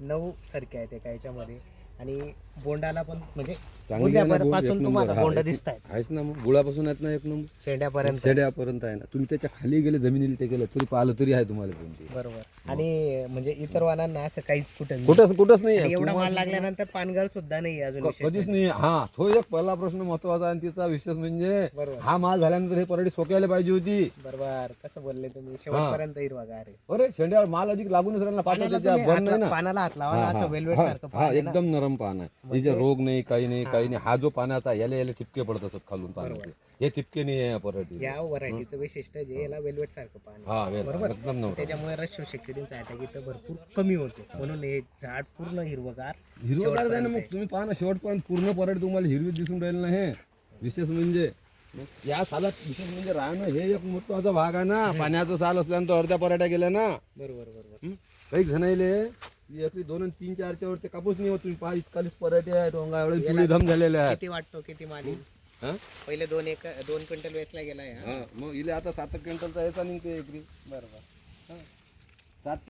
नऊ सारखे आहेत एका याच्यामध्ये आणि बोंडाला पण म्हणजे चांगली आहे ना, बोंड पासून एक तुम्हाला नंबर. बोंड हा, दिसत आहेत आहेच ना मग गुळापासून आहेत ना एक नंबर शेंड्यापर्यंत. शेड्यापर्यंत आहे ना. तुम्ही त्याच्या खाली गेले जमिनीला ते गेलं तरी पाहिलं तरी आहे तुम्हाला कोणती. बरोबर. आणि म्हणजे इतर वाहनांना असं काहीच कुठं कुठंच नाही आणि आहे. एवढा माल लागल्यानंतर पानगळ सुद्धा नाही अजून विशेष कधीच नाही. हा तो एक पहिला प्रश्न महत्वाचा आणि तिचा विशेष म्हणजे बरोबर. हा माल झाल्यानंतर हे पराठी सोकायला पाहिजे होती. बरोबर. कसं बोलले तुम्ही शेवटपर्यंत हिरवागार आहे. अरे शेंड्यावर माल अधिक लागूनच राहिला पानाला पाटाच्या तुम्ही बन नाही ना. पानाला हात लावा ना, हा, असं हा, वेल्वेट हा, सारखं हा, पान आहे ना. एकदम नरम पान आहे. म्हणजे- तिचे रोग नाही काही नाही काही नाही. हा जो पाण्याचा याला ठिपके पडत असतात खालून पाण्याचे, हे ठिपके नाही आहे पराठी. या व्हरायटीचं वैशिष्ट्य जे याला वेल्वेट सारखं पान आहे. हा बरोबर. एकदम नरम. त्याच्यामुळे रस शोषक किडींचा अटॅक इथं भरपूर कमी होतो. म्हणून हे झाड पूर्ण हिरवगार हिरवगार आहे ना. मग तुम्ही पाहा ना शेवटपर्यंत पूर्ण पराठी तुम्हाला हिरवी दिसून राहील ना. हे विशेष म्हणजे या सालात विशेष म्हणजे राहणं हे एक महत्वाचा भाग आहे ना. पाण्याचा साल असल्यानंतर अर्ध्या पराठ्या गेल्या ना. बरोबर. काही जणायले एकरी 2 आणि 3 4च्या वरती कापूस नाही होत. तुम्ही पहा इतकालीच पराठे आहेत डोंगा एवढे पिवळी धम झालेले आहेत. किती वाटतो किती माल येईल? हा? पहिले 2 क्विंटल वेचला गेलाय. हा, मग इले आता 7 क्विंटलचा याचा निघते एकरी. बरोबर.